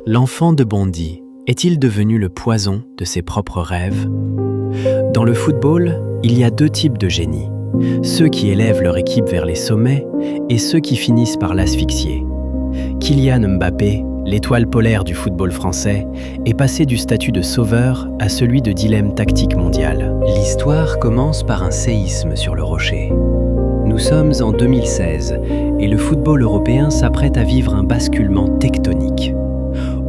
L'enfant de Bondy est-il devenu le poison de ses propres rêves? Dans le football, il y a deux types de génies. Ceux qui élèvent leur équipe vers les sommets et ceux qui finissent par l'asphyxier. Kylian Mbappé, l'étoile polaire du football français, est passé du statut de sauveur à celui de dilemme tactique mondial. L'histoire commence par un séisme sur le rocher. Nous sommes en 2016 et le football européen s'apprête à vivre un basculement tectonique.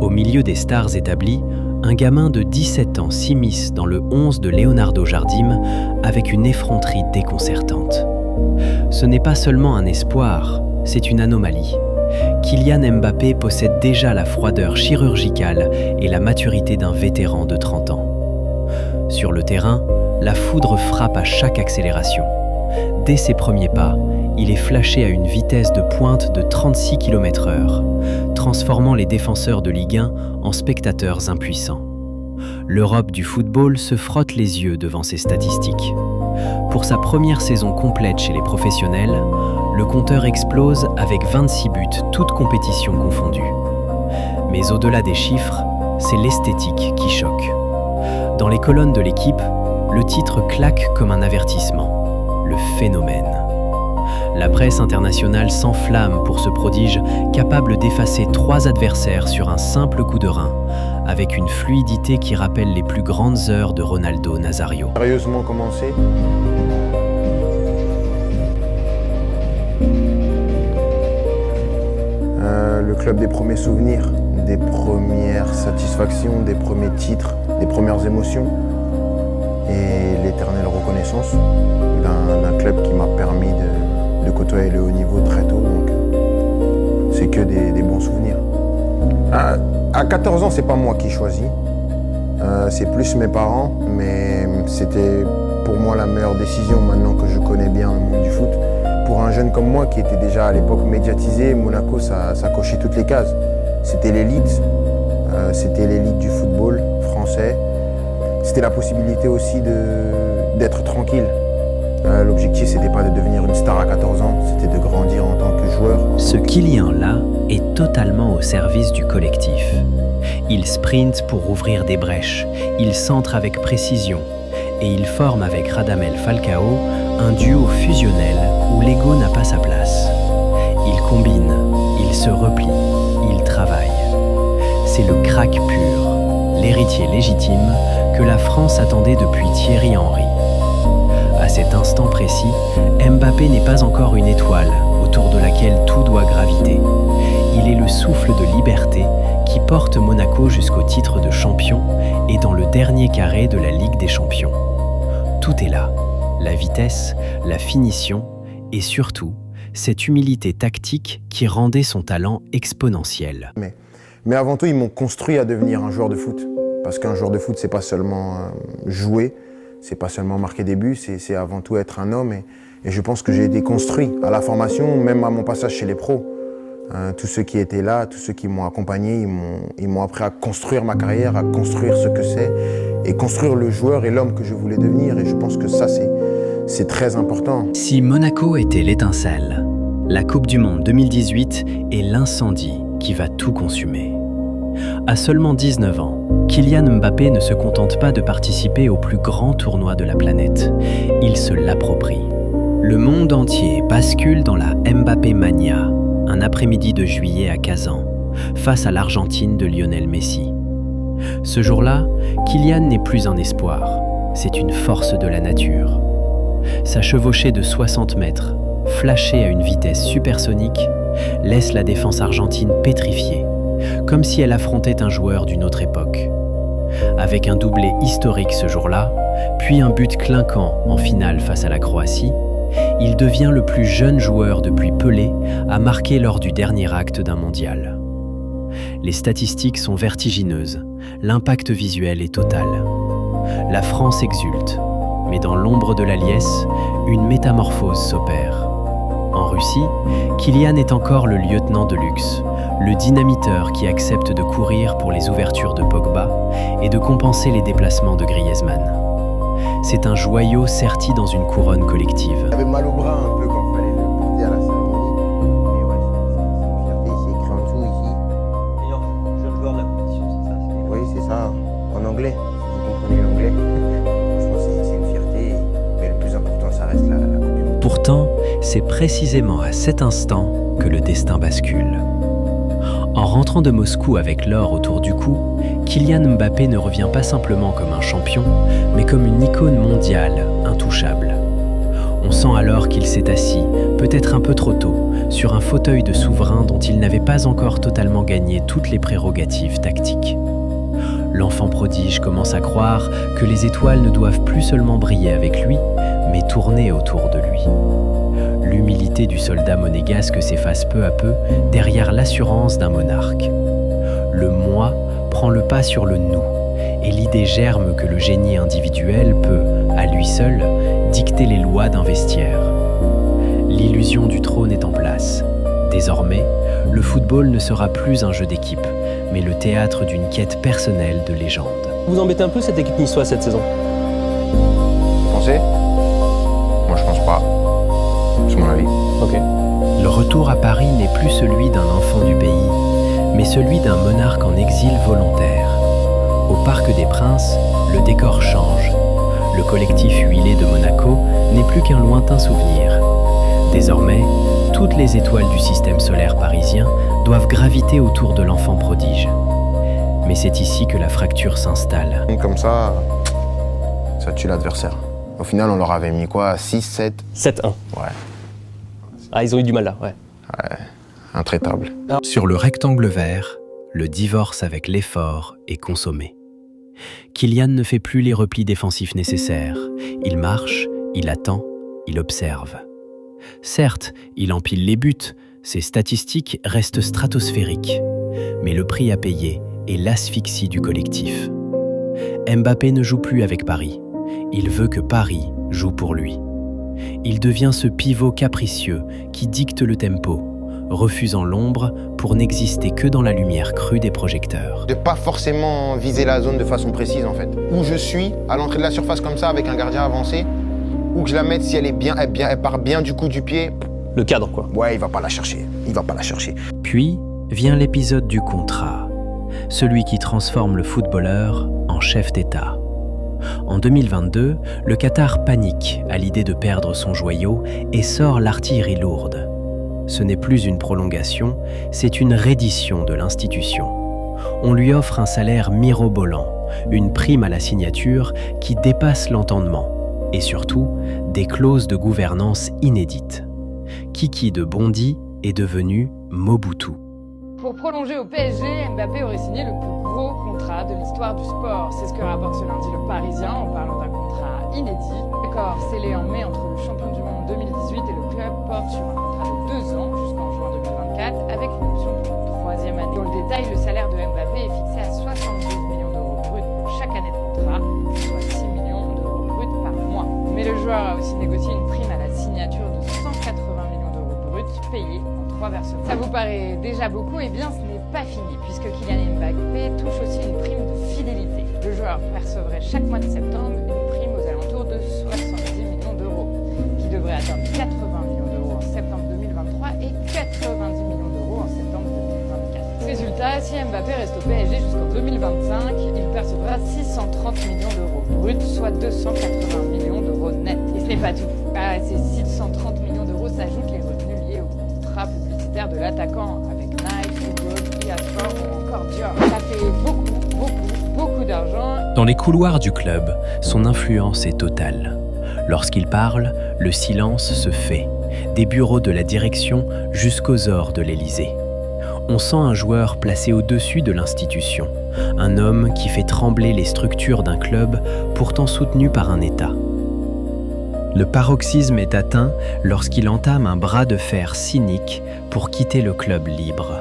Au milieu des stars établies, un gamin de 17 ans s'immisce dans le 11 de Leonardo Jardim avec une effronterie déconcertante. Ce n'est pas seulement un espoir, c'est une anomalie. Kylian Mbappé possède déjà la froideur chirurgicale et la maturité d'un vétéran de 30 ans. Sur le terrain, la foudre frappe à chaque accélération. Dès ses premiers pas, il est flashé à une vitesse de pointe de 36 km/h, transformant les défenseurs de Ligue 1 en spectateurs impuissants. L'Europe du football se frotte les yeux devant ces statistiques. Pour sa première saison complète chez les professionnels, le compteur explose avec 26 buts, toutes compétitions confondues. Mais au-delà des chiffres, c'est l'esthétique qui choque. Dans les colonnes de l'équipe, le titre claque comme un avertissement, le phénomène. La presse internationale s'enflamme pour ce prodige capable d'effacer 3 adversaires sur un simple coup de rein, avec une fluidité qui rappelle les plus grandes heures de Ronaldo Nazario. Sérieusement commencé. Le club des premiers souvenirs, des premières satisfactions, des premiers titres, des premières émotions et l'éternelle reconnaissance d'un club qui m'a permis de côtoyer le haut niveau très tôt. Donc c'est que des bons souvenirs. À 14 ans, c'est pas moi qui choisis, c'est plus mes parents, mais c'était pour moi la meilleure décision maintenant que je connais bien le monde du foot. Pour un jeune comme moi qui était déjà à l'époque médiatisé, Monaco, ça cochait toutes les cases. C'était l'élite du football français. C'était la possibilité aussi d'être tranquille. L'objectif, c'était pas de devenir une star à 14 ans, c'était de grandir en tant que joueur. Ce Kylian-là est totalement au service du collectif. Il sprinte pour ouvrir des brèches, il centre avec précision et il forme avec Radamel Falcao un duo fusionnel où l'ego n'a pas sa place. Il combine, il se replie, il travaille. C'est le crack pur, l'héritier légitime que la France attendait depuis Thierry Henry. À cet instant précis, Mbappé n'est pas encore une étoile autour de laquelle tout doit graviter. Il est le souffle de liberté qui porte Monaco jusqu'au titre de champion et dans le dernier carré de la Ligue des Champions. Tout est là, la vitesse, la finition et surtout, cette humilité tactique qui rendait son talent exponentiel. Mais avant tout, ils m'ont construit à devenir un joueur de foot. Parce qu'un joueur de foot, c'est pas seulement jouer, c'est pas seulement marquer des buts, c'est avant tout être un homme. Et je pense que j'ai été construit à la formation, même à mon passage chez les pros. Tous ceux qui étaient là, tous ceux qui m'ont accompagné, ils m'ont appris à construire ma carrière, à construire ce que c'est et construire le joueur et l'homme que je voulais devenir. Et je pense que ça, c'est très important. Si Monaco était l'étincelle, la Coupe du Monde 2018 est l'incendie qui va tout consumer. À seulement 19 ans, Kylian Mbappé ne se contente pas de participer au plus grand tournoi de la planète. Il se l'approprie. Le monde entier bascule dans la Mbappé Mania, un après-midi de juillet à Kazan, face à l'Argentine de Lionel Messi. Ce jour-là, Kylian n'est plus un espoir, c'est une force de la nature. Sa chevauchée de 60 mètres, flashée à une vitesse supersonique, laisse la défense argentine pétrifiée, comme si elle affrontait un joueur d'une autre époque. Avec un doublé historique ce jour-là, puis un but clinquant en finale face à la Croatie, il devient le plus jeune joueur depuis Pelé à marquer lors du dernier acte d'un mondial. Les statistiques sont vertigineuses, l'impact visuel est total. La France exulte, mais dans l'ombre de la liesse, une métamorphose s'opère. En Russie, Kylian est encore le lieutenant de luxe, le dynamiteur qui accepte de courir pour les ouvertures de Pogba et de compenser les déplacements de Griezmann. C'est un joyau serti dans une couronne collective. J'avais mal au bras un peu quand il fallait le porter à la cérémonie. Mais ouais, c'est une fierté, c'est écrit en dessous ici. Meilleur jeune joueur de la Coupe Pourtant, c'est précisément à cet instant que le destin bascule. En rentrant de Moscou avec l'or autour du cou, Kylian Mbappé ne revient pas simplement comme un champion, mais comme une icône mondiale, intouchable. On sent alors qu'il s'est assis, peut-être un peu trop tôt, sur un fauteuil de souverain dont il n'avait pas encore totalement gagné toutes les prérogatives tactiques. L'enfant prodige commence à croire que les étoiles ne doivent plus seulement briller avec lui, mais tourner autour de lui. L'humilité du soldat monégasque s'efface peu à peu derrière l'assurance d'un monarque. Le moi prend le pas sur le nous, et l'idée germe que le génie individuel peut, à lui seul, dicter les lois d'un vestiaire. L'illusion du trône est en place. Désormais, le football ne sera plus un jeu d'équipe, mais le théâtre d'une quête personnelle de légende. Vous embêtez un peu cette équipe niçoise cette saison? Vous pensez? Moi je pense pas. C'est mon avis. Ok. Le retour à Paris n'est plus celui d'un enfant du pays, mais celui d'un monarque en exil volontaire. Au Parc des Princes, le décor change. Le collectif huilé de Monaco n'est plus qu'un lointain souvenir. Désormais, toutes les étoiles du système solaire parisien doivent graviter autour de l'enfant prodige. Mais c'est ici que la fracture s'installe. Comme ça tue l'adversaire. Au final, on leur avait mis quoi? 6, 7? 7-1. Ouais. Ah, ils ont eu du mal là, ouais. Intraitable. Sur le rectangle vert, le divorce avec l'effort est consommé. Kylian ne fait plus les replis défensifs nécessaires. Il marche, il attend, il observe. Certes, il empile les buts, ses statistiques restent stratosphériques. Mais le prix à payer est l'asphyxie du collectif. Mbappé ne joue plus avec Paris. Il veut que Paris joue pour lui. Il devient ce pivot capricieux qui dicte le tempo, refusant l'ombre pour n'exister que dans la lumière crue des projecteurs. De pas forcément viser la zone de façon précise en fait. Où je suis, à l'entrée de la surface comme ça, avec un gardien avancé, ou que je la mette si elle part bien du coup du pied. Le cadre quoi. Ouais, il va pas la chercher. Puis vient l'épisode du contrat, celui qui transforme le footballeur en chef d'État. En 2022, le Qatar panique à l'idée de perdre son joyau et sort l'artillerie lourde. Ce n'est plus une prolongation, c'est une reddition de l'institution. On lui offre un salaire mirobolant, une prime à la signature qui dépasse l'entendement, et surtout, des clauses de gouvernance inédites. Kiki de Bondy est devenu Mobutu. Pour prolonger au PSG, Mbappé aurait signé le plus gros contrat de l'histoire du sport. C'est ce que rapporte ce lundi le Parisien en parlant d'un contrat inédit. L'accord scellé en mai entre le champion du monde 2018 et le club porte sur un contrat de 2 ans jusqu'en juin 2024 avec une option pour une 3e année. Dans le détail, le salaire de Mbappé est fixé à 72 millions d'euros bruts pour chaque année de contrat, soit 6 millions d'euros bruts par mois. Mais le joueur a aussi négocié une prime à la signature de 180 millions d'euros bruts payés en 3 versements. Ça vous paraît déjà beaucoup? Eh bien, ce n'est pas fini, puisque Kylian Mbappé touche aussi une prime de fidélité. Le joueur percevrait chaque mois de septembre une prime aux alentours de 70 millions d'euros, qui devrait atteindre 80 millions d'euros en septembre 2023 et 90 millions d'euros en septembre 2024. Résultat, si Mbappé reste au PSG jusqu'en 2025, il percevra 630 millions d'euros bruts, soit 280 millions d'euros nets. Et ce n'est pas tout. À ces 630 millions d'euros s'ajoutent les revenus liés au contrat publicitaire de l'attaquant avec Nike, Google, Sport ou encore Dior. Ça fait beaucoup d'argent. Dans les couloirs du club, son influence est totale. Lorsqu'il parle, le silence se fait, des bureaux de la direction jusqu'aux ors de l'Élysée. On sent un joueur placé au-dessus de l'institution, un homme qui fait trembler les structures d'un club pourtant soutenu par un État. Le paroxysme est atteint lorsqu'il entame un bras de fer cynique pour quitter le club libre.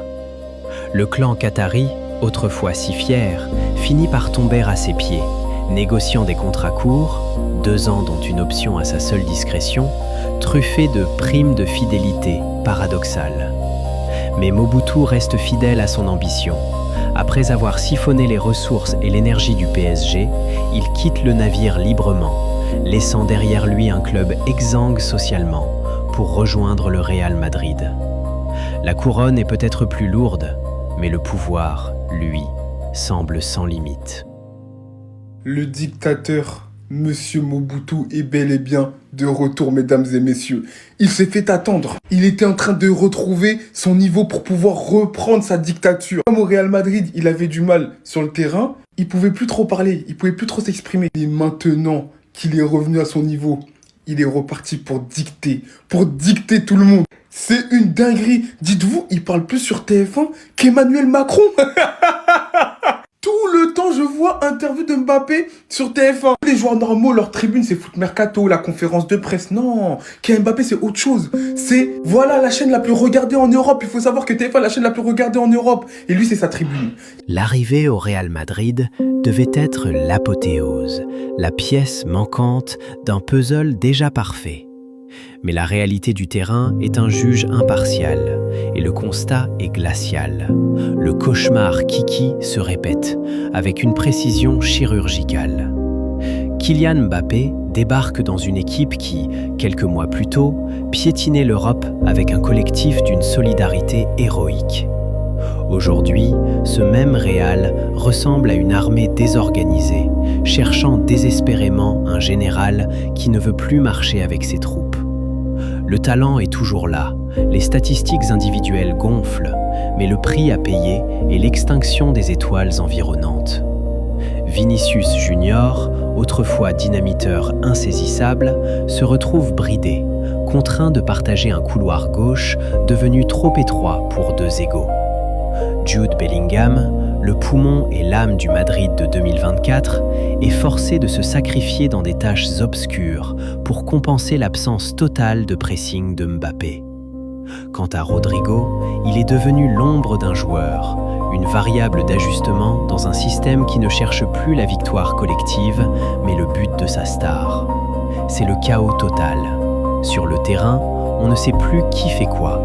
Le clan qatari, autrefois si fier, finit par tomber à ses pieds, négociant des contrats courts, 2 ans dont une option à sa seule discrétion, truffés de primes de fidélité paradoxales. Mais Mobutu reste fidèle à son ambition. Après avoir siphonné les ressources et l'énergie du PSG, il quitte le navire librement, laissant derrière lui un club exsangue socialement pour rejoindre le Real Madrid. La couronne est peut-être plus lourde, mais le pouvoir, lui, semble sans limite. Le dictateur, Monsieur Mobutu, est bel et bien de retour, mesdames et messieurs. Il s'est fait attendre. Il était en train de retrouver son niveau pour pouvoir reprendre sa dictature. Comme au Real Madrid, il avait du mal sur le terrain, il pouvait plus trop parler, il pouvait plus trop s'exprimer. Et maintenant qu'il est revenu à son niveau, il est reparti pour dicter tout le monde. C'est une dinguerie. Dites-vous, il parle plus sur TF1 qu'Emmanuel Macron. Tout le temps, je vois interview de Mbappé sur TF1. Les joueurs normaux, leur tribune, c'est Foot Mercato, la conférence de presse. Non, Mbappé, c'est autre chose. C'est, voilà, la chaîne la plus regardée en Europe. Il faut savoir que TF1 est la chaîne la plus regardée en Europe. Et lui, c'est sa tribune. L'arrivée au Real Madrid devait être l'apothéose, la pièce manquante d'un puzzle déjà parfait. Mais la réalité du terrain est un juge impartial et le constat est glacial. Le cauchemar Kiki se répète avec une précision chirurgicale. Kylian Mbappé débarque dans une équipe qui, quelques mois plus tôt, piétinait l'Europe avec un collectif d'une solidarité héroïque. Aujourd'hui, ce même Real ressemble à une armée désorganisée, cherchant désespérément un général qui ne veut plus marcher avec ses troupes. Le talent est toujours là, les statistiques individuelles gonflent, mais le prix à payer est l'extinction des étoiles environnantes. Vinicius Junior, autrefois dynamiteur insaisissable, se retrouve bridé, contraint de partager un couloir gauche devenu trop étroit pour deux égaux. Jude Bellingham, le poumon et l'âme du Madrid de 2024, est forcé de se sacrifier dans des tâches obscures pour compenser l'absence totale de pressing de Mbappé. Quant à Rodrigo, il est devenu l'ombre d'un joueur, une variable d'ajustement dans un système qui ne cherche plus la victoire collective, mais le but de sa star. C'est le chaos total. Sur le terrain, on ne sait plus qui fait quoi.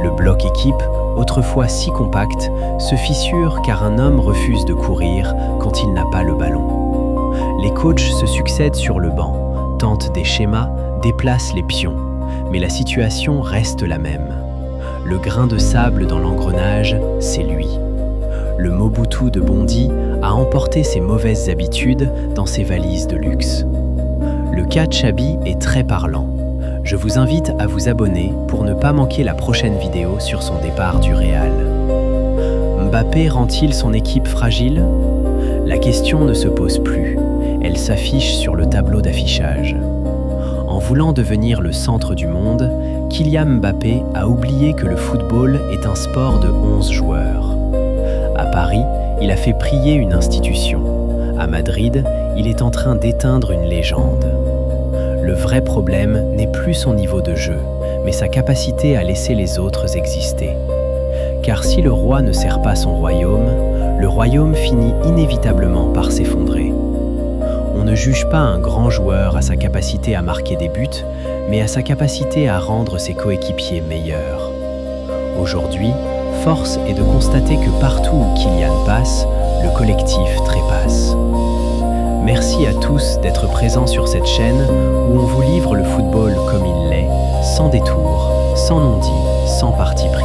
Le bloc équipe, autrefois si compact, se fissure car un homme refuse de courir quand il n'a pas le ballon. Les coachs se succèdent sur le banc, tentent des schémas, déplacent les pions, mais la situation reste la même. Le grain de sable dans l'engrenage, c'est lui. Le Mobutu de Bondy a emporté ses mauvaises habitudes dans ses valises de luxe. Le cas Xabi est très parlant. Je vous invite à vous abonner pour ne pas manquer la prochaine vidéo sur son départ du Real. Mbappé rend-il son équipe fragile ? La question ne se pose plus, elle s'affiche sur le tableau d'affichage. En voulant devenir le centre du monde, Kylian Mbappé a oublié que le football est un sport de 11 joueurs. À Paris, il a fait prier une institution. À Madrid, il est en train d'éteindre une légende. Le vrai problème n'est plus son niveau de jeu, mais sa capacité à laisser les autres exister. Car si le roi ne sert pas son royaume, le royaume finit inévitablement par s'effondrer. On ne juge pas un grand joueur à sa capacité à marquer des buts, mais à sa capacité à rendre ses coéquipiers meilleurs. Aujourd'hui, force est de constater que partout où Kylian passe, le collectif trépasse. Merci à tous d'être présents sur cette chaîne où on vous livre le football comme il l'est, sans détour, sans non-dit, sans parti pris.